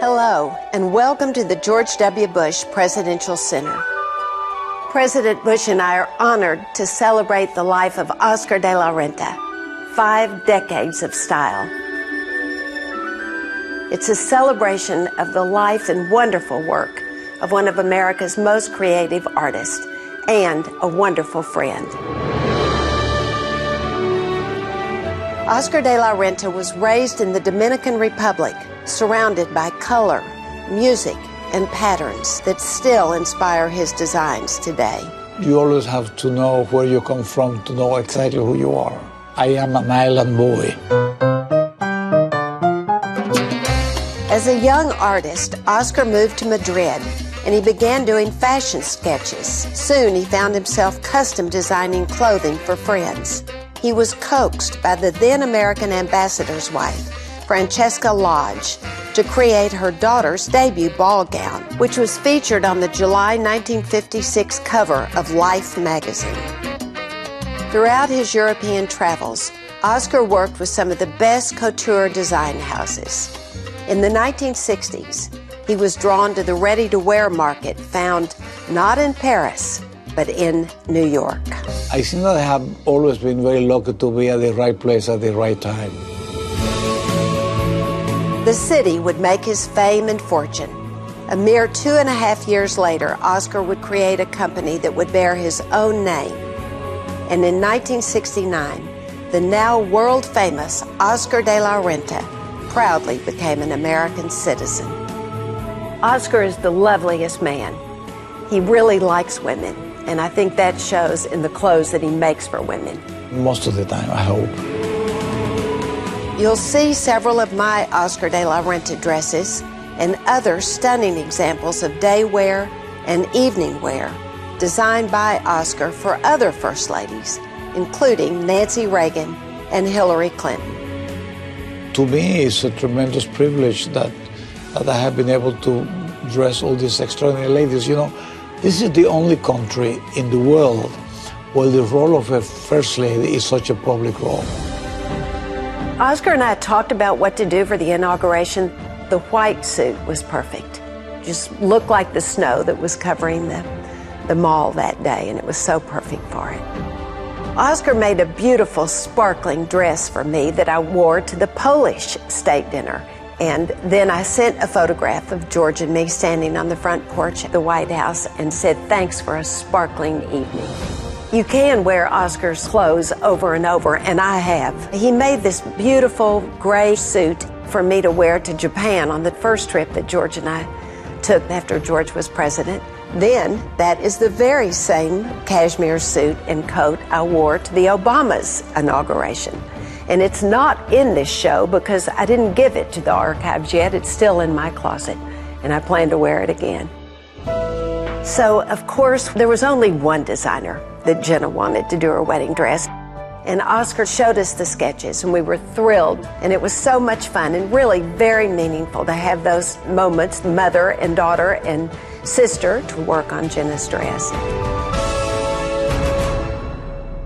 Hello, and welcome to the George W. Bush Presidential Center. President Bush and I are honored to celebrate the life of Oscar de la Renta, 5 decades of style. It's a celebration of the life and wonderful work of one of America's most creative artists and a wonderful friend. Oscar de la Renta was raised in the Dominican Republic, surrounded by color, music, and patterns that still inspire his designs today. You always have to know where you come from to know exactly who you are. I am an island boy. As a young artist, Oscar moved to Madrid, and he began doing fashion sketches. Soon he found himself custom designing clothing for friends. He was coaxed by the then American ambassador's wife, Francesca Lodge, to create her daughter's debut ball gown, which was featured on the July 1956 cover of Life magazine. Throughout his European travels, Oscar worked with some of the best couture design houses. In the 1960s, he was drawn to the ready-to-wear market found not in Paris, but in New York. I think that I have always been very lucky to be at the right place at the right time. The city would make his fame and fortune. A mere 2.5 years later, Oscar would create a company that would bear his own name. And in 1969, the now world-famous Oscar de la Renta proudly became an American citizen. Oscar is the loveliest man. He really likes women, and I think that shows in the clothes that he makes for women. Most of the time, I hope. You'll see several of my Oscar de la Renta dresses and other stunning examples of day wear and evening wear designed by Oscar for other First Ladies, including Nancy Reagan and Hillary Clinton. To me, it's a tremendous privilege that I have been able to dress all these extraordinary ladies. You know, this is the only country in the world where the role of a First Lady is such a public role. Oscar and I talked about what to do for the inauguration. The white suit was perfect. Just looked like the snow that was covering the mall that day, and it was so perfect for it. Oscar made a beautiful, sparkling dress for me that I wore to the Polish state dinner. And then I sent a photograph of George and me standing on the front porch at the White House and said, "Thanks for a sparkling evening." You can wear Oscar's clothes over and over, and I have. He made this beautiful gray suit for me to wear to Japan on the first trip that George and I took after George was president. Then, that is the very same cashmere suit and coat I wore to the Obama's inauguration. And it's not in this show because I didn't give it to the archives yet. It's still in my closet, and I plan to wear it again. So, of course, there was only one designer that Jenna wanted to do her wedding dress. And Oscar showed us the sketches, and we were thrilled. And it was so much fun and really very meaningful to have those moments, mother and daughter and sister, to work on Jenna's dress.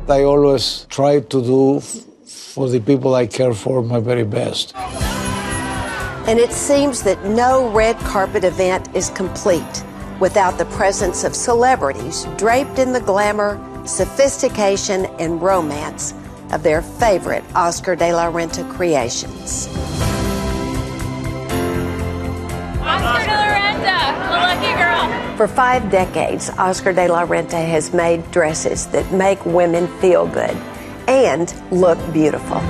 I always try to do for the people I care for my very best. And it seems that no red carpet event is complete without the presence of celebrities draped in the glamour, sophistication, and romance of their favorite Oscar de la Renta creations. Oscar de la Renta, the lucky girl. For 5 decades, Oscar de la Renta has made dresses that make women feel good and look beautiful.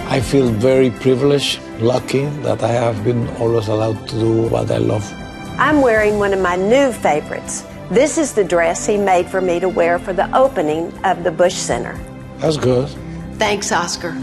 I feel very privileged, lucky that I have been always allowed to do what I love. I'm wearing one of my new favorites. This is the dress he made for me to wear for the opening of the Bush Center. That's good. Thanks, Oscar.